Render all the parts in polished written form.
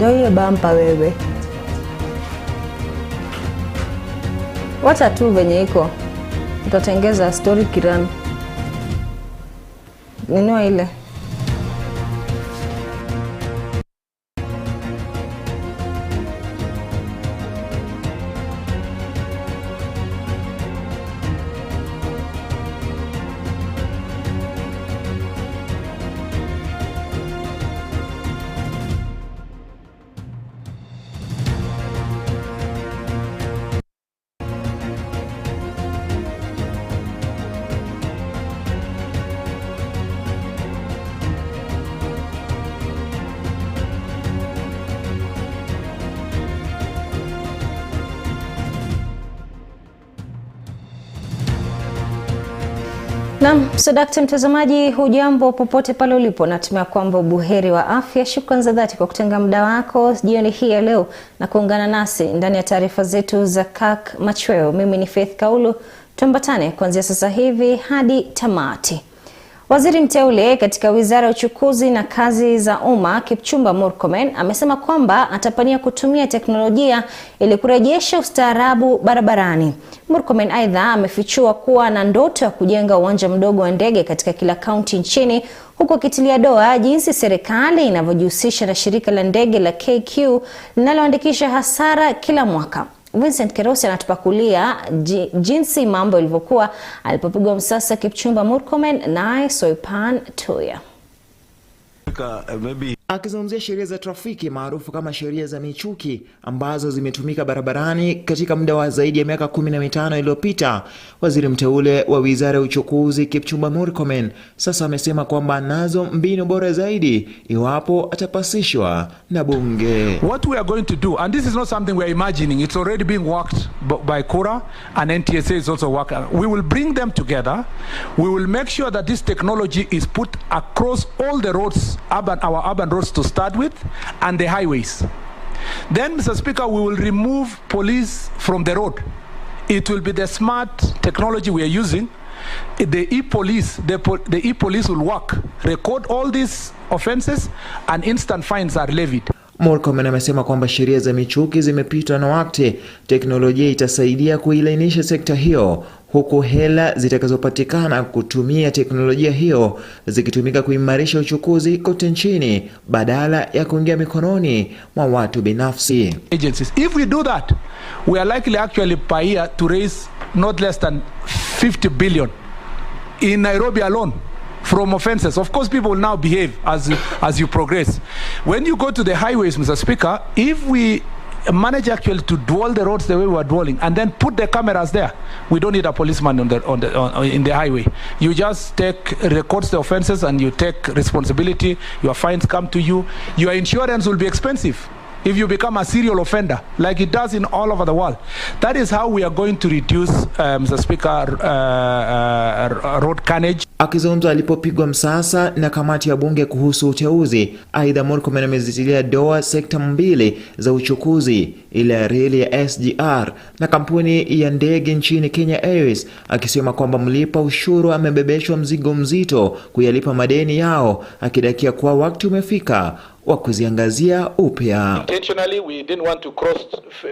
Ndio ile bampa wewe. Wacha tu venye iko. Utatengeza story kirani. Nino ile. Naam, Sadakta mtazamaji, hujambo popote pale ulipo, natumai kwamba buheri wa afya. Shukrani za dhati kwa kutenga muda wako jioni hii ya leo na kuungana nasi ndani ya taarifa zetu za Kirk Machweo. Mimi ni Faith Kaulu, tuambatane kuanzia sasa hivi hadi tamati. Waziri mteule katika Wizara ya Uchukuzi na Kazi za Umma Kipchumba Murkomen amesema kwamba atapania kutumia teknolojia ili kurejesha ustaarabu barabarani. Murkomen aidha amefichua kuwa na ndoto ya kujenga uwanja mdogo wa ndege katika kila kaunti nchini, huku akitilia doa jinsi serikali inavyojihusisha na shirika la ndege la KQ linaloandikisha hasara kila mwaka. Vincent Kerosi anatupakulia jinsi mambo ilivyokuwa alipopigwa msasa Kipchumba Murkomen naye Soipan Tuya. Akizungumzia sheria za trafiki maarufu kama sheria za michuki ambazo zimetumika barabarani katika muda wa zaidi ya miaka 15 iliyopita, waziri mteule wa Wizara ya Uchukuzi Kipchumba Murkomen sasa amesema kwamba nazo mbinu bora zaidi iwapo atapasishwa na bunge. What we are going to do, and this is not something we are imagining, it's already being worked by Kura, and NTSA is also working. We will bring them together. We will make sure that this technology is put across all the roads, our urban roads to start with, and the highways. Then, Mr. Speaker, we will remove police from the road. It will be the smart technology we are using. The e-police will work, record all these offenses, and instant fines are levied. Murkomen amesema kwamba sheria za michuki zimepitwa na wakati. Teknolojia itasaidia kuilainisha sekta hiyo, huku hela zitakazopatikana kutumia teknolojia hiyo zikitumika kuimarisha uchukuzi kote nchini badala ya kuingia mikononi mwa watu binafsi. Agencies. If we do that, we are likely actually per year to raise not less than 50 billion in Nairobi alone from offenses. Of course, people will now behave as you progress. When you go to the highways, Mr. Speaker, if we manage actually to dwell the roads the way we are dwelling and then put the cameras there, we don't need a policeman in the highway. You just records the offenses and you take responsibility. Your fines come to you. Your insurance will be expensive if you become a serial offender, like it does in all over the world. That is how we are going to reduce, Mr. Speaker, road carnage. Akizungumza alipopigwa msasa na kamati ya bunge kuhusu uteuzi, aidha Murkomen amezitilia doa sekta mbili za uchukuzi, ile ya reli ya SGR na kampuni ya ndege nchini Kenya Airways, akisema kwamba mlipa ushuru amebebeshwa mzigo mzito kuyalipa madeni yao, akidakia kuwa wakati umefika wa kuziangazia upya. Intentionally, we didn't want to cross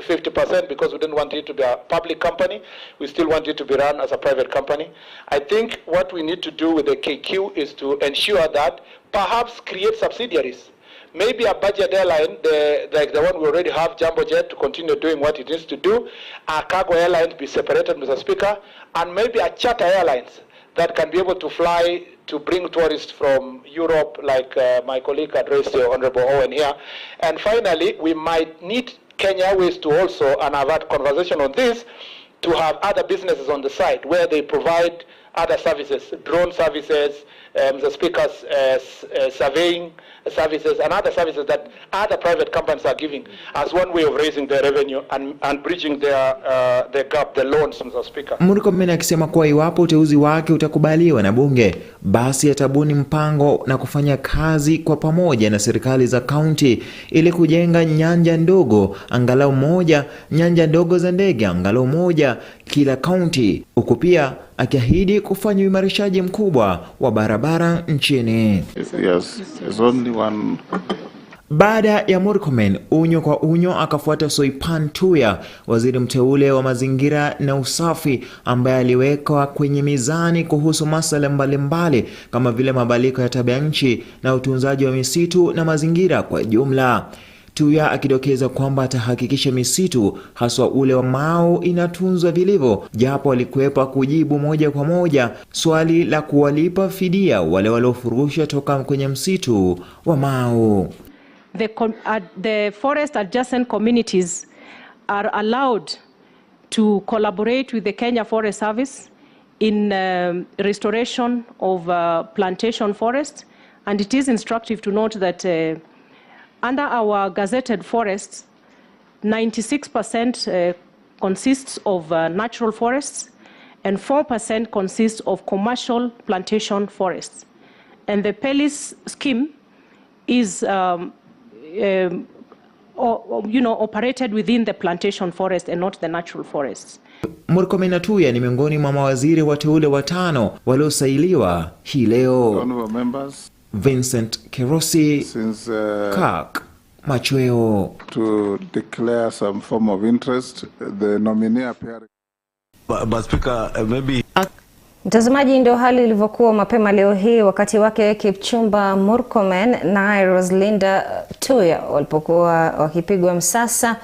50% because we didn't want it to be a public company. We still want it to be run as a private company. I think what we need to do with the KQ is to ensure that perhaps create subsidiaries. Maybe a budget airline, like the one we already have, Jumbo Jet, to continue doing what it needs to do. A cargo airline be separated, Mr. Speaker, and maybe a charter airlines that can be able to fly to bring tourists from Europe, like my colleague addressed the Honorable Owen here. And finally, we might need Kenya Airways to also, and I've had conversation on this, to have other businesses on the side where they provide other services, drone services, the speakers surveying services and other services that other private companies are giving as one way of raising their revenue and bridging their gap, the loans, Mr. Speaker. Murkomen akisema kuwa iwapo uteuzi wake utakubaliwa na bunge, basi atabuni mpango na kufanya kazi kwa pamoja na serikali za kaunti ili kujenga nyanja ndogo angalau moja, nyanja ndogo za ndege angalau moja kila kaunti, huku pia akiahidi kufanya uimarishaji mkubwa wa barabara nchini. Yes, there's only one. Baada ya Murkomen, unyo kwa unyo akafuata Soipan Tuya, waziri mteule wa mazingira na usafi, ambaye aliwekwa kwenye mizani kuhusu masuala mbalimbali kama vile mabadiliko ya tabia nchi na utunzaji wa misitu na mazingira kwa jumla. Tuya akidokeza kwamba atahakikisha misitu haswa ule wa Mau inatunzwa vilivyo, japo alikwepa kujibu moja kwa moja swali la kuwalipa fidia wale waliofurushwa toka kwenye msitu wa Mau. The forest adjacent communities are allowed to collaborate with the Kenya Forest Service in restoration of plantation forest, and it is instructive to note that under our gazetted forests, 96% consists of natural forests and 4% consists of commercial plantation forests. And the PELIS scheme is operated within the plantation forest and not the natural forests. Murkomen na Tuya ni miongoni mwa mawaziri wateule watano waliosailiwa hii leo. Vincent Kerosi, Kirk Machweo. To declare some form of interest, the nominee appearing. But Speaker, maybe. Mtazamaji, ndio hali ilivyokuwa mapema leo hii wakati wake Kipchumba Murkomen na Rosalinda Tuya walipokuwa wakipigwa msasa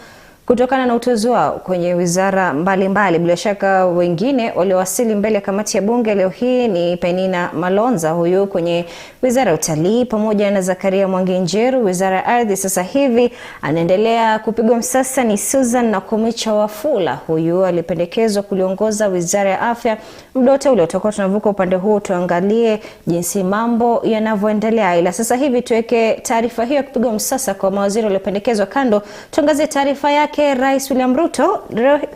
kutokana na uteuzi wao kwenye wizara mbalimbali. Bila shaka wengine waliowasili mbele ya kamati ya bunge leo hii ni Penina Malonza, huyu kwenye wizara ya utalii, pamoja na Zakaria Mwanginjeru wizara ya ardhi. Sasa hivi anaendelea kupigwa msasa ni Susan Nakumicha Wafula, huyu alipendekezwa kuliongoza wizara ya afya. Muda wote ule tutakuwa tunavuka upande huu tuangalie jinsi mambo yanavyoendelea, ila sasa hivi tuweke taarifa hiyo kupigwa msasa kwa mawaziri waliopendekezwa kando. Tuangazie taarifa yake Rais William Ruto.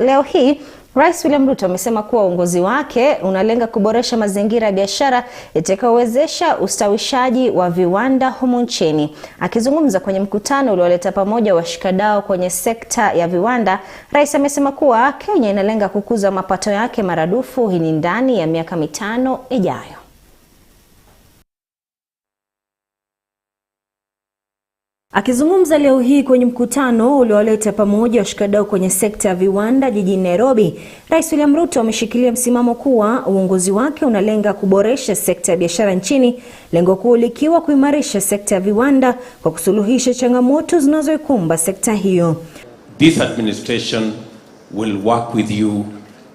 Leo hii Rais William Ruto amesema kuwa uongozi wake unalenga kuboresha mazingira ya biashara itakayowezesha ustawishaji wa viwanda humu nchini. Akizungumza kwenye mkutano ulioleta pamoja washikadau kwenye sekta ya viwanda, Rais amesema kuwa Kenya inalenga kukuza mapato yake maradufu hii ndani ya miaka 5 ijayo. Akizungumza leo hii kwenye mkutano uliowaleta pamoja washikadau kwenye sekta ya viwanda jijini Nairobi, Rais William Ruto ameshikilia msimamo kuwa uongozi wake unalenga kuboresha sekta ya biashara nchini, lengo kuu likiwa kuimarisha sekta ya viwanda kwa kusuluhisha changamoto zinazoikumba sekta hiyo. This administration will work with you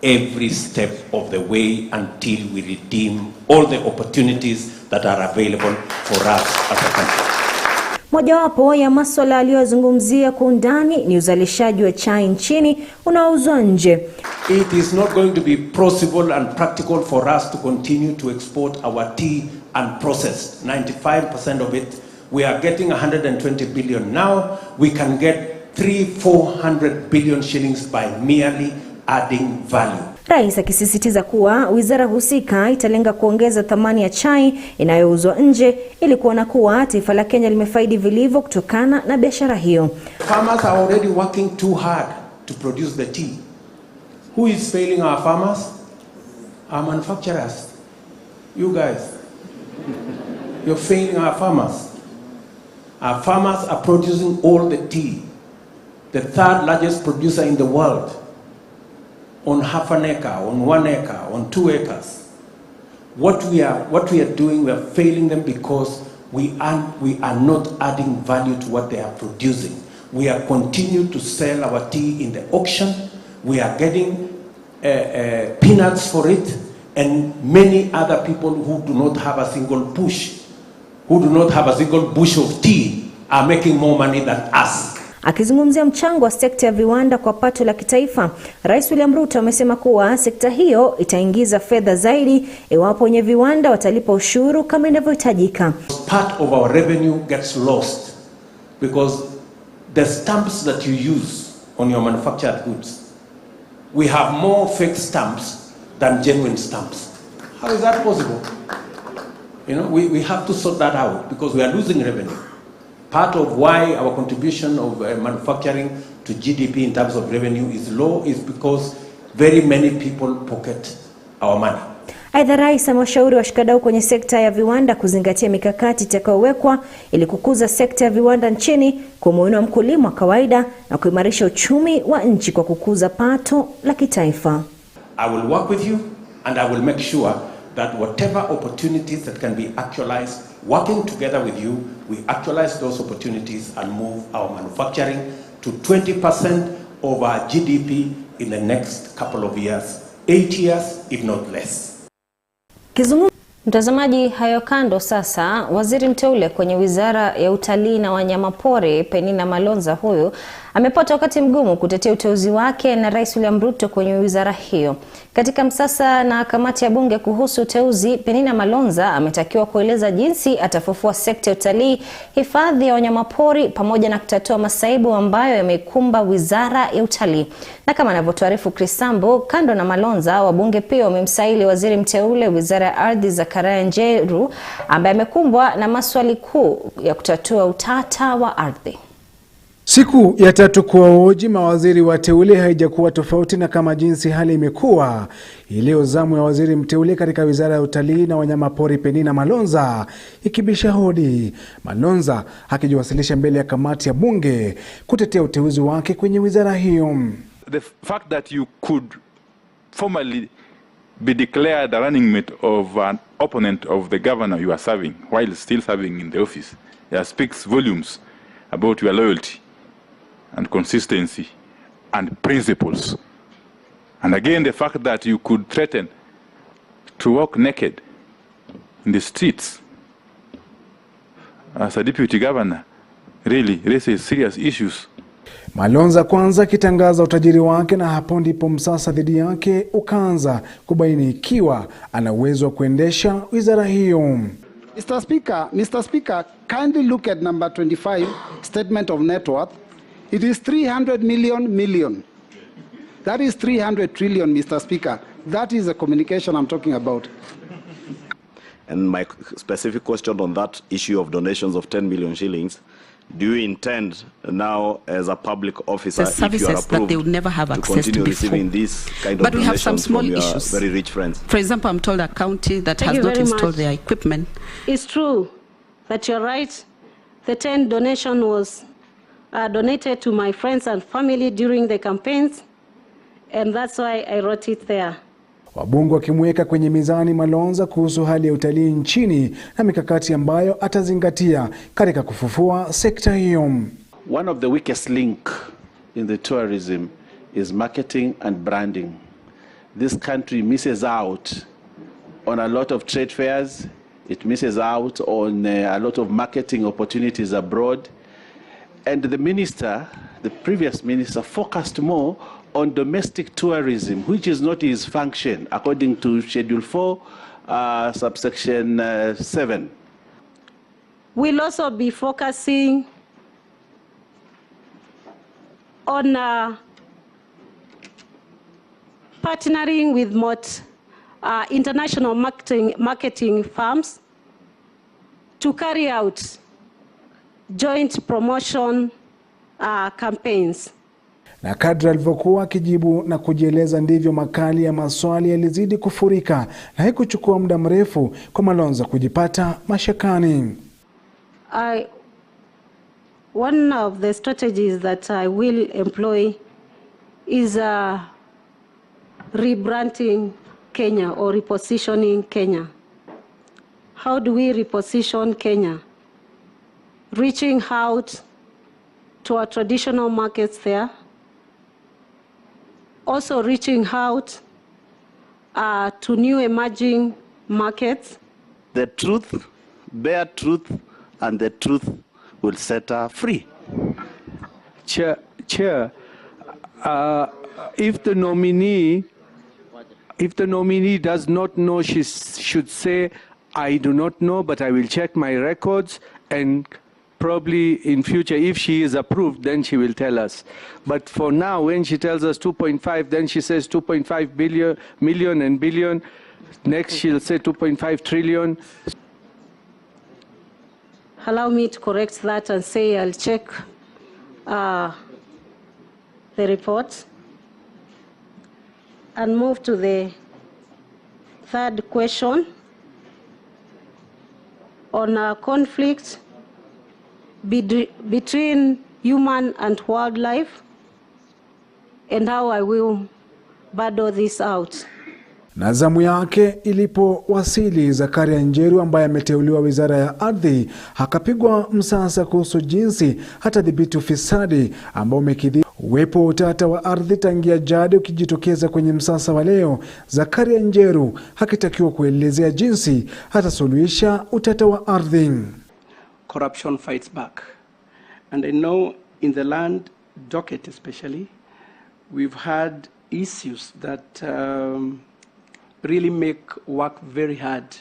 every step of the way until we redeem all the opportunities that are available for us as a country. Mojawapo ya masuala aliyozungumzia kwa undani ni uzalishaji wa chai nchini unaouzwa nje. It is not going to be possible and practical for us to continue to export our tea unprocessed. 95% of it, we are getting 120 billion now. We can get 300-400 billion shillings by merely adding value. Rais akisisitiza kuwa wizara husika italenga kuongeza thamani ya chai inayouzwa nje ili kuona kuwa taifa la Kenya limefaidi vilivyo kutokana na biashara hiyo. Farmers are already working too hard to produce the tea. Who is failing our farmers? Our manufacturers. You guys. You're failing our farmers. Our farmers are producing all the tea. The third largest producer in the world. On half an acre, on 1 acre, on 2 acres. What we are doing, we are failing them because we are not adding value to what they are producing. We are continuing to sell our tea in the auction. We are getting peanuts for it, and many other people who do not have a single bush, of tea are making more money than us. Akizungumzia mchango wa sekta ya viwanda kwa pato la kitaifa, Rais William Ruto amesema kuwa sekta hiyo itaingiza fedha zaidi iwapo wenye viwanda watalipa ushuru kama inavyohitajika. Part of our revenue gets lost because the stamps that you use on your manufactured goods, we have more fake stamps than genuine stamps. How is that possible? You know, we have to sort that out because we are losing revenue. Part of why our contribution of manufacturing to GDP in terms of revenue is low is because very many people pocket our money. Aidha, rais amewashauri washikadau kwenye sekta ya viwanda kuzingatia mikakati itakayowekwa ili kukuza sekta ya viwanda nchini, kumuinua mkulima wa kawaida na kuimarisha uchumi wa nchi kwa kukuza pato la kitaifa. I will work with you and I will make sure that whatever opportunities that can be actualized, working together with you, we actualize those opportunities and move our manufacturing to 20% of our GDP in the next couple of years, 8 years, if not less. Mtazamaji, hayo kando sasa, waziri mteule kwenye wizara ya utalii na wanyamapori Penina Malonza huyu amepata wakati mgumu kutetea uteuzi wake na Rais William Ruto kwenye wizara hiyo. Katika msasa na kamati ya bunge kuhusu uteuzi, Penina Malonza ametakiwa kueleza jinsi atafufua sekta ya utalii, hifadhi ya wanyamapori pamoja na kutatua masaibu ambayo yamekumba wizara ya utalii. Na kama anavyotuarifu Chris Sambo, kando na Malonza, wabunge pia wamemsaili waziri mteule wizara ya ardhi Zakaria Njeru ambaye amekumbwa na maswali kuu ya kutatua utata wa ardhi. Siku ya tatu kuwahoji mawaziri wateule haijakuwa tofauti na kama jinsi hali imekuwa. Leo zamu ya waziri mteule katika wizara ya utalii na wanyamapori Penina Malonza ikibisha hodi. Malonza akijiwasilisha mbele ya kamati ya bunge kutetea uteuzi wake kwenye wizara hiyo. The fact that you could formally be declared a running mate of an opponent of the governor you are serving while still serving in the office speaks volumes about your loyalty and consistency and principles. And again, the fact that you could threaten to walk naked in the streets as a deputy governor really raises serious issues. Malonza kwanza kitangaza utajiri wake, na hapo ndipo msasa dhidi yake ukaanza kubaini ikiwa ana uwezo wa kuendesha wizara hiyo. Mr. Speaker, kindly look at number 25, statement of net worth. It is 300 million. That is 300 trillion, Mr. Speaker. That is the communication I'm talking about. And my specific question on that issue of donations of 10 million shillings, do you intend now as a public officer, the services if you are approved, that they would never have access to continue to before. receiving this kind But of we have some donations small from your issues. very rich friends? For example, I'm told a county that has not installed their equipment. It's true that you're right. The 10 donation was donated to my friends and family during the campaigns, and that's why I wrote it there. Wabunge wakimweka kwenye mizani Malonza kuhusu hali ya utalii nchini na mikakati ambayo atazingatia katika kufufua sekta hiyo. One of the weakest link in the tourism is marketing and branding. This country misses out on a lot of trade fairs. It misses out on a lot of marketing opportunities abroad. And the minister, the previous minister, focused more on domestic tourism, which is not his function, according to Schedule 4, subsection 7. We'll also be focusing on partnering with international marketing firms to carry out joint promotion campaigns. Na kadri alivyokuwa akijibu na kujieleza ndivyo makali ya maswali yalizidi kufurika, na haikuchukua muda mrefu kwa Malonza kujipata mashakani. One of the strategies that I will employ is rebranding Kenya or repositioning Kenya. How do we reposition Kenya? Reaching out to our traditional markets there. Also reaching out to new emerging markets. The truth, bare truth, and the truth will set her free. Chair, if the nominee does not know, she should say, I do not know, but I will check my records, and probably in future, if she is approved, then she will tell us. But for now, when she tells us 2.5, then she says 2.5 million and billion. Next, she'll say 2.5 trillion. Allow me to correct that and say I'll check the report and move to the third question on conflict between human and wildlife and how I will battle this out. Na zamu yake ilipowasili, Zakaria Njeru ambaye ameteuliwa Wizara ya Ardhi akapigwa msasa kuhusu jinsi hatadhibiti ufisadi ambao umekidhi uwepo wa utata wa ardhi tangia jadi ukijitokeza kwenye msasa wa leo. Zakaria Njeru hakitakiwa kuelezea jinsi hatasuluhisha utata wa ardhi. Corruption fights back. And I know in the land docket especially, we've had issues that really make work very hard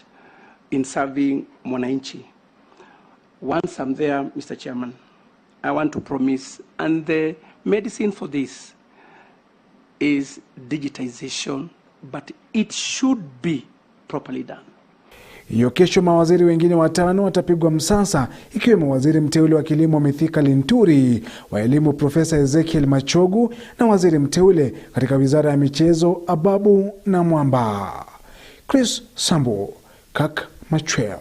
in serving mwananchi. Once I'm there, Mr. Chairman, I want to promise, and the medicine for this is digitization, but it should be properly done. Hiyo kesho mawaziri wengine watano watapigwa msasa, ikiwemo waziri mteule wa kilimo Mithika Linturi, wa elimu Profesa Ezekiel Machogu na waziri mteule katika wizara ya michezo Ababu na Mwamba. Chris Sambo, Kirk Machweo.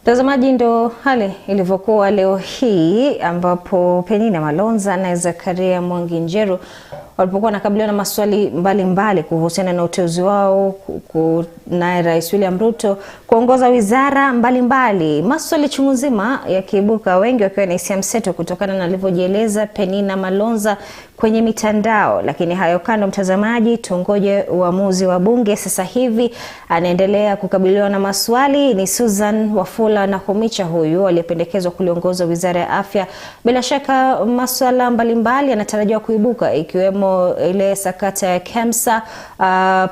Mtazamaji, ndo hali ilivyokuwa leo hii ambapo Penina Malonza na Zakaria Mwangi Njeru walipokuwa wanakabiliwa na maswali mbalimbali kuhusiana na uteuzi wao na Rais William Ruto kuongoza wizara mbalimbali. Maswali chungu nzima yakiibuka, wengi wakiwa na hisia mseto kutokana na alivyojieleza Penina Malonza kwenye mitandao. Lakini hayo kando, mtazamaji, tungoje uamuzi wa bunge. Sasa hivi anaendelea kukabiliwa na maswali ni Susan Wafula na Humicha, huyu aliyependekezwa kuliongoza wizara ya afya. Bila shaka maswala mbalimbali yanatarajiwa kuibuka, ikiwemo ile sakata ya KEMSA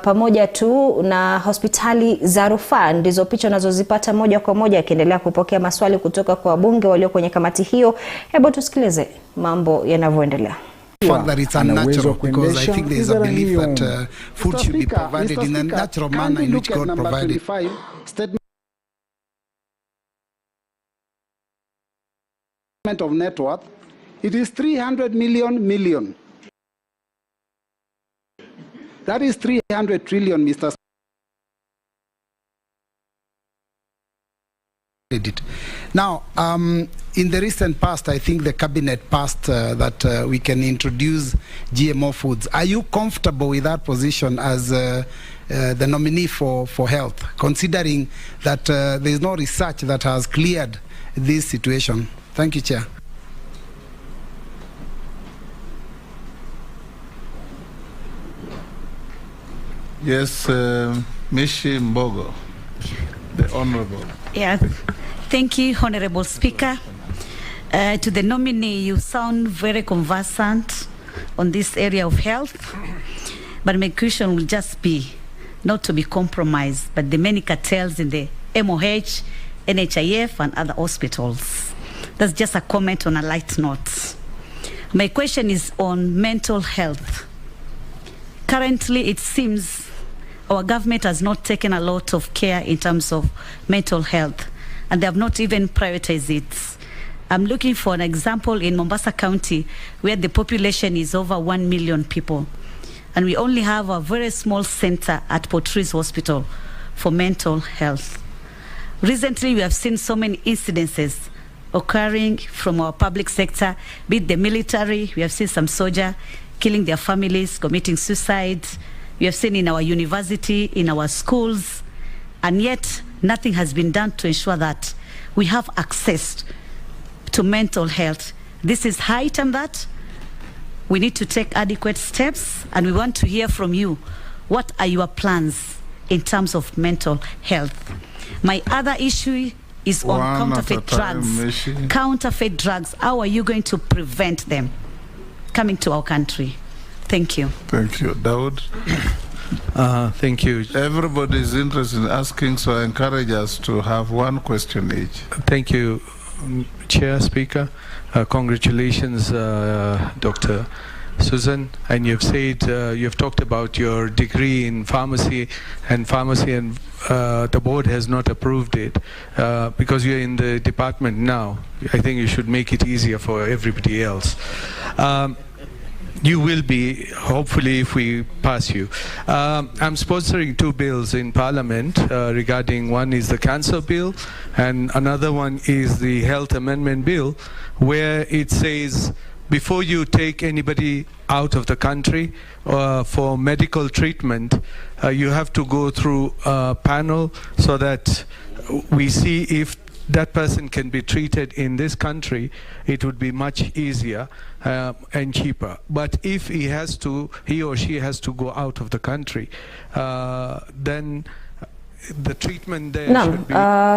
pamoja tu na hospitali za rufaa. Ndizo picha unazozipata moja kwa moja akiendelea kupokea maswali kutoka kwa wabunge walio kwenye kamati hiyo. Hebu tusikilize mambo yanavyoendelea. That it's unnatural, because I think there is a belief that food should be provided in a natural manner in which God provided. Statement of net worth, it is 300 million. That is 300 trillion, Mr. Now, in the recent past, I think the cabinet passed that we can introduce GMO foods. Are you comfortable with that position as the nominee for health, considering that there is no research that has cleared this situation? Thank you, Chair. Yes, Mishi Mbogo, the Honorable. Yeah. Thank you, Honorable Speaker. To the nominee, you sound very conversant on this area of health, but my question will just be not to be compromised, but the many cartels in the MOH, NHIF, and other hospitals. That's just a comment on a light note. My question is on mental health. Currently, it seems our government has not taken a lot of care in terms of mental health, and they have not even prioritized it. I'm looking for an example in Mombasa County, where the population is over 1 million people, and we only have a very small center at Port Reitz Hospital for mental health. Recently, we have seen so many incidences occurring from our public sector, be it the military. We have seen some soldiers killing their families, committing suicide. We have seen in our university, in our schools, and yet nothing has been done to ensure that we have access to mental health. This is high time that we need to take adequate steps, and we want to hear from you. What are your plans in terms of mental health? My other issue is on counterfeit drugs. Counterfeit drugs, how are you going to prevent them coming to our country? Thank you. Thank you. Daud? Thank you. Everybody is interested in asking, so I encourage us to have one question each. Thank you, Chair, Speaker. Congratulations, Dr. Susan. And you've said, you've talked about your degree in pharmacy, and the board has not approved it. Because you're in the department now, I think you should make it easier for everybody else. you will be, hopefully, if we pass you. I'm sponsoring 2 bills in Parliament regarding, one is the cancer bill and another one is the health amendment bill, where it says before you take anybody out of the country for medical treatment, you have to go through a panel so that we see if that person can be treated in this country. It would be much easier and cheaper. But if he or she has to go out of the country, then the treatment there should be...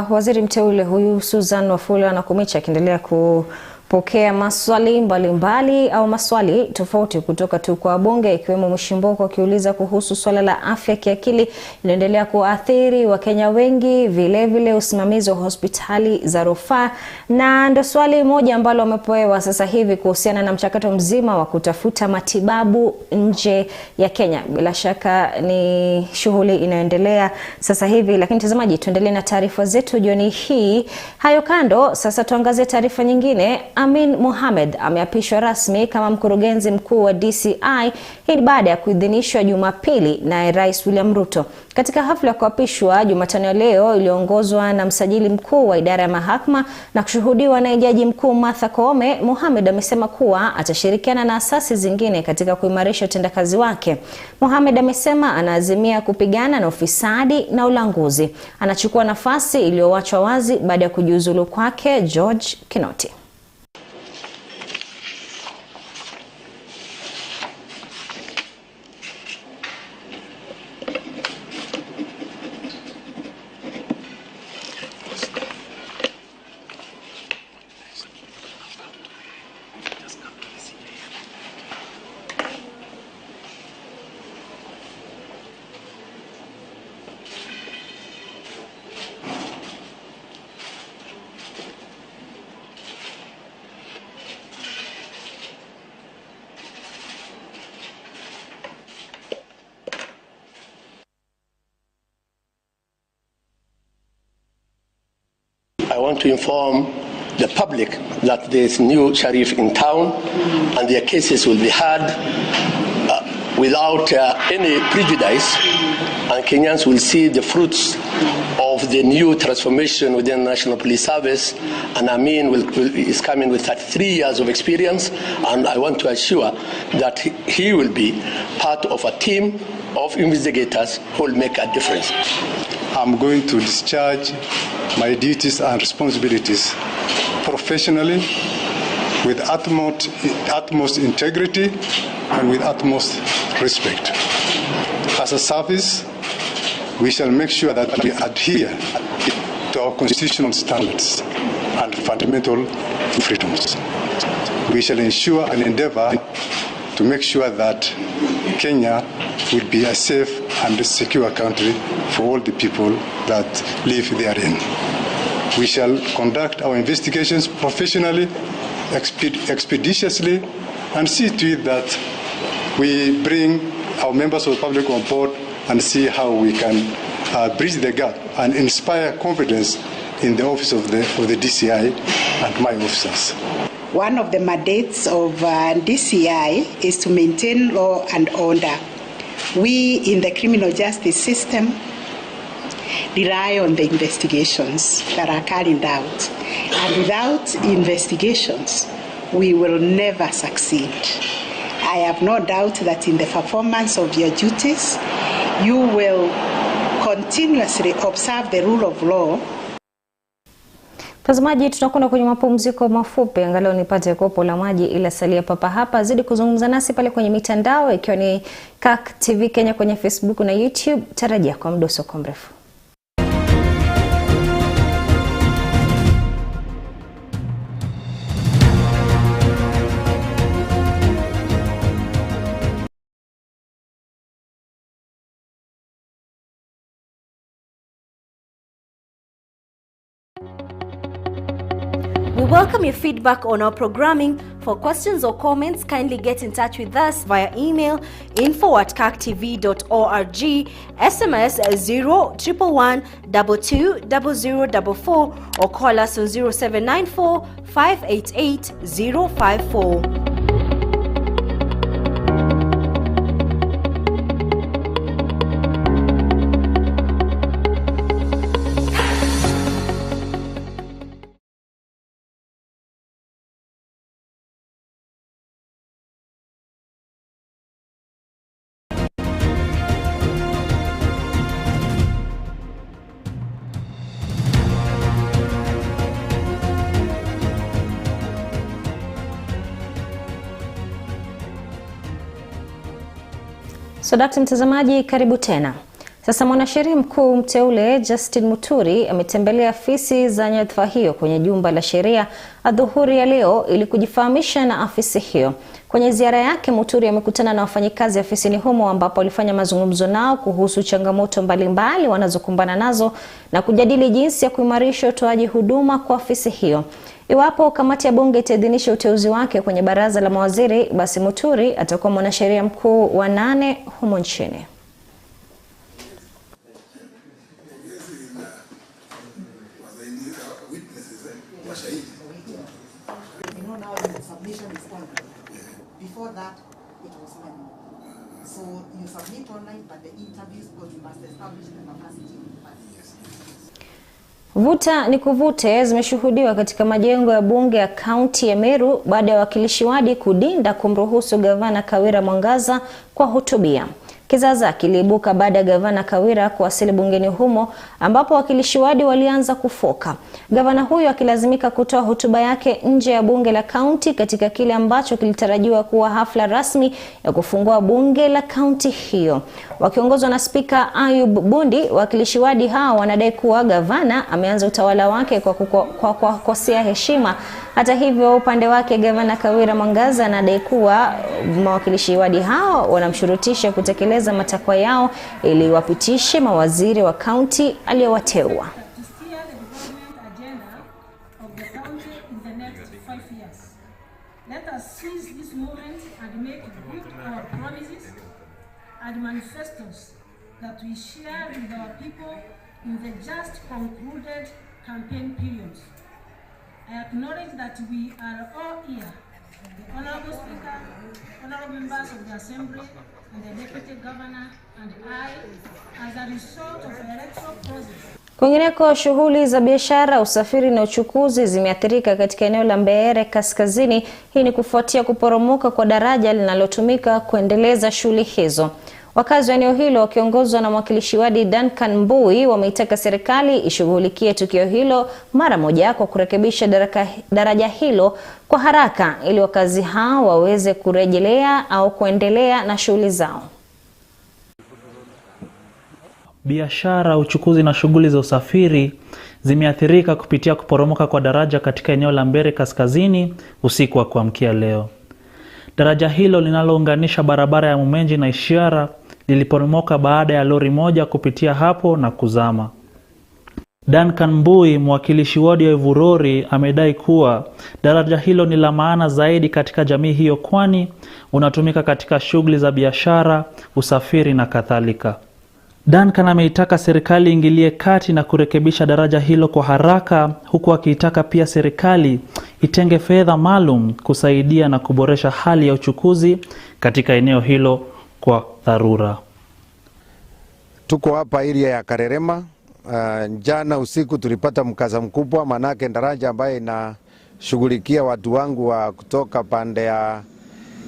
Waziri mteule huyu Susan Wafula Nakhumicha akiendelea kupokea maswali mbalimbali au maswali tofauti kutoka tu kwa bunge, ikiwemo Mshimboko akiuliza kuhusu swala la afya kiakili inaendelea kuathiri Wakenya wengi, vile usimamizi wa hospitali za rufaa, na ndo swali moja ambalo wamepewa sasa hivi kuhusiana na mchakato mzima wa kutafuta matibabu nje ya Kenya. Bila shaka ni shughuli inaendelea sasa hivi, lakini mtazamaji, tuendelee na taarifa zetu jioni hii. Hayo kando, sasa tuangazie taarifa nyingine. Amin Mohamed ameapishwa rasmi kama mkurugenzi mkuu wa DCI. Hii baada ya kuidhinishwa Jumapili na Rais William Ruto. Katika hafla ya kuapishwa Jumatano leo iliyoongozwa na msajili mkuu wa idara ya mahakama na kushuhudiwa na jaji mkuu Martha Koome, Mohamed amesema kuwa atashirikiana na asasi zingine katika kuimarisha utendakazi wake. Mohamed amesema anaazimia kupigana na ufisadi na ulanguzi. Anachukua nafasi iliyoachwa wazi baada ya kujiuzulu kwake George Kinoti. I want to inform the public that there is new sheriff in town and their cases will be heard without any prejudice, and Kenyans will see the fruits of the new transformation within the National Police Service. And Amin is coming with 33 years of experience, and I want to assure that he will be part of a team of investigators who will make a difference. I'm going to discharge my duties and responsibilities professionally, with utmost integrity and with utmost respect. As a service, we shall make sure that we adhere to our constitutional standards and fundamental freedoms. We shall ensure and endeavor to make sure that Kenya will be a safe and secure country for all the people that live therein. We shall conduct our investigations professionally, expeditiously, and see to it that we bring our members of the public on board and see how we can bridge the gap and inspire confidence in the office of the DCI and my officers. One of the mandates of DCI is to maintain law and order. We in the criminal justice system rely on the investigations that are carried out. And without investigations, we will never succeed. I have no doubt that in the performance of your duties, you will continuously observe the rule of law. Tazamaji, tunakwenda kwenye mapumziko mafupi, angalau nipate kopo la maji, ila salia papa hapa. Zidi kuzungumza nasi pale kwenye mitandao, ikiwa ni Kirk TV Kenya kwenye Facebook na YouTube. Tarajia kwa mdoso kwa mrefu. We welcome your feedback on our programming. For questions or comments, kindly get in touch with us via email info@kirktv.org, SMS 0111 220044, or call us on 0794 588 054. So Dr. mtazamaji, karibu tena. Sasa mwanasheria mkuu mteule Justin Muturi ametembelea afisi za nyadhifa hiyo kwenye jumba la sheria adhuhuri ya leo ili kujifahamisha na afisi hiyo. Kwenye ziara yake, Muturi amekutana na wafanyikazi afisini humo ambapo alifanya mazungumzo nao kuhusu changamoto mbalimbali wanazokumbana nazo na kujadili jinsi ya kuimarisha utoaji huduma kwa afisi hiyo. Iwapo kamati ya bunge itaidhinisha uteuzi wake kwenye baraza la mawaziri, basi Muturi atakuwa mwanasheria mkuu wa 8 humo nchini. Before that, it was manual. So you submit online, but the interviews, because you must establish the capacity. Vuta ni kuvute zimeshuhudiwa katika majengo ya bunge ya kaunti ya Meru baada ya wakilishi wadi kudinda kumruhusu gavana Kawira Mwangaza kwa hutubia. Kizaza kiliibuka baada ya gavana Kawira kuwasili bungeni humo ambapo wakilishi wadi walianza kufoka. Gavana huyo akilazimika kutoa hotuba yake nje ya bunge la kaunti katika kile ambacho kilitarajiwa kuwa hafla rasmi ya kufungua bunge la kaunti hiyo. Wakiongozwa na Spika Ayub Bundi, wakilishi wadi hao wanadai kuwa gavana ameanza utawala wake kwa kukosea heshima. Hata hivyo, upande wake gavana Kawira Mwangaza anadai kuwa mawakilishi wadi hao wanamshurutisha kutekeleza matakwa yao ili wapitishe mawaziri wa kaunti aliyowateua. Let us seize this moment and make good our promises and manifestos that we share with our people in the just concluded campaign periods. I acknowledge that we are all here, the Honorable Speaker, Honorable Members of the Assembly, and the Deputy Governor, and I, as a result of the electoral process. Kwingineko, shughuli za biashara, usafiri na uchukuzi zimeathirika katika eneo la Mbeere Kaskazini. Hii ni kufuatia kuporomoka kwa daraja linalotumika kuendeleza shughuli hizo. Wakazi wa eneo hilo wakiongozwa na mwakilishi wadi Duncan Mbui wameitaka serikali ishughulikie tukio hilo mara moja kwa kurekebisha daraja hilo kwa haraka ili wakazi hao waweze kurejelea au kuendelea na shughuli zao. Biashara, uchukuzi na shughuli za usafiri zimeathirika kupitia kuporomoka kwa daraja katika eneo la Mbeere Kaskazini usiku wa kuamkia leo. Daraja hilo linalounganisha barabara ya Mumenji na Ishiara liliporomoka baada ya lori moja kupitia hapo na kuzama. Duncan Mbui, mwakilishi wadi wa Ivurori, amedai kuwa daraja hilo ni la maana zaidi katika jamii hiyo kwani unatumika katika shughuli za biashara, usafiri na kadhalika. Duncan ameitaka serikali ingilie kati na kurekebisha daraja hilo kwa haraka, huku akiitaka pia serikali itenge fedha maalum kusaidia na kuboresha hali ya uchukuzi katika eneo hilo kwa dharura. Tuko hapa area ya Karerema. Jana usiku tulipata mkasa mkubwa, manake daraja ambaye inashughulikia watu wangu wa kutoka pande ya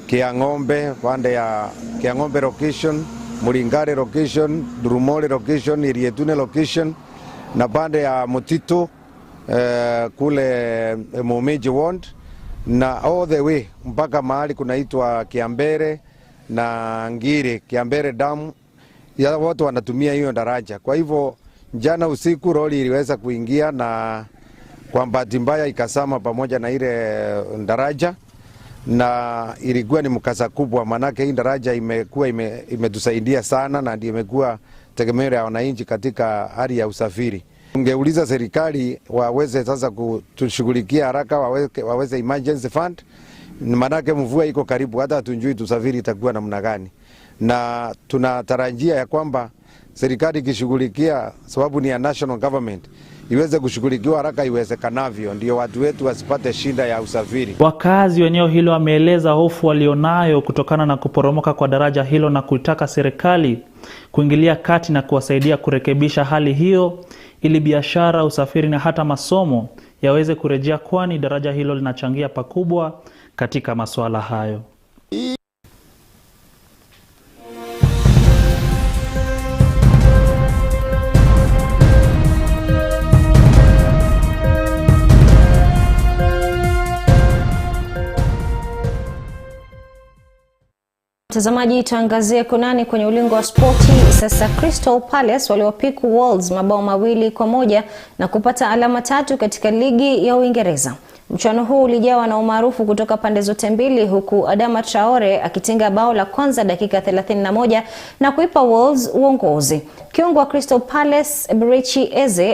Kiang'ombe, pande ya Kiang'ombe location, Mulingare location, Durumole location, Irietune location na pande ya Mutito kule Mumeji Ward na all the way mpaka mahali kunaitwa Kiambere na Ngire, Kiambere Dam, ya watu wanatumia hiyo daraja. Kwa hivyo jana usiku roli iliweza kuingia na kwa bahati mbaya ikasama pamoja na ile daraja, na ilikuwa ni mkasa kubwa, manake hii daraja imekuwa imetusaidia sana na ndio imekuwa tegemeo la wananchi katika hali ya usafiri. Ungeuliza serikali waweze sasa kutushughulikia haraka, waweze emergency fund, manake mvua iko karibu, hata tunjui tusafiri itakuwa namna gani. Na tunatarajia ya kwamba serikali ikishughulikia, sababu ni ya national government, iweze kushughulikiwa haraka iwezekanavyo, ndio watu wetu wasipate shida ya usafiri. Wakazi wa eneo hilo wameeleza hofu walionayo kutokana na kuporomoka kwa daraja hilo na kuitaka serikali kuingilia kati na kuwasaidia kurekebisha hali hiyo ili biashara, usafiri na hata masomo yaweze kurejea, kwani daraja hilo linachangia pakubwa katika masuala hayo. Mtazamaji, tuangazie kunani kwenye ulingo wa spoti. Sasa Crystal Palace waliwapiku Wolves mabao 2-1 na kupata alama 3 katika ligi ya Uingereza. Mchuano huu ulijawa na umaarufu kutoka pande zote mbili, huku Adama Traore akitinga bao la kwanza dakika 31 na kuipa Wolves uongozi. Kiungo wa Crystal Palace Eberechi Eze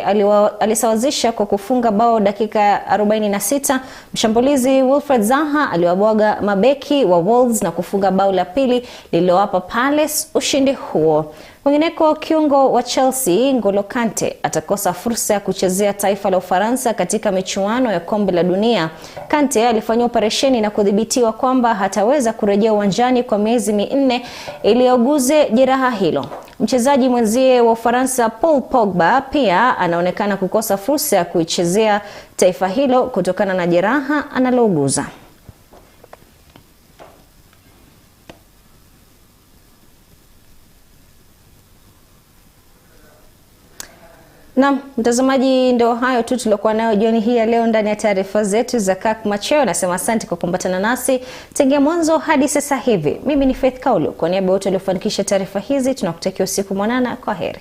alisawazisha kwa kufunga bao dakika 46. Mshambulizi Wilfred Zaha aliwabwaga mabeki wa Wolves na kufunga bao la pili lililowapa Palace ushindi huo. Kwingineko, kiungo wa Chelsea N'Golo Kante atakosa fursa ya kuchezea taifa la Ufaransa katika michuano ya kombe la dunia. Kante alifanywa operesheni na kudhibitiwa kwamba hataweza kurejea uwanjani kwa miezi 4 ili auguze jeraha hilo. Mchezaji mwenzie wa Ufaransa Paul Pogba pia anaonekana kukosa fursa ya kuichezea taifa hilo kutokana na jeraha analouguza. Na mtazamaji, ndio hayo tu tuliokuwa nayo jioni hii ya leo ndani ya taarifa zetu za Kirk Machweo. Nasema asante kwa kuambatana nasi tangia mwanzo hadi sasa hivi. Mimi ni Faith Kaulu, kwa niaba ya wote waliofanikisha taarifa hizi tunakutakia usiku mwanana. Kwa heri.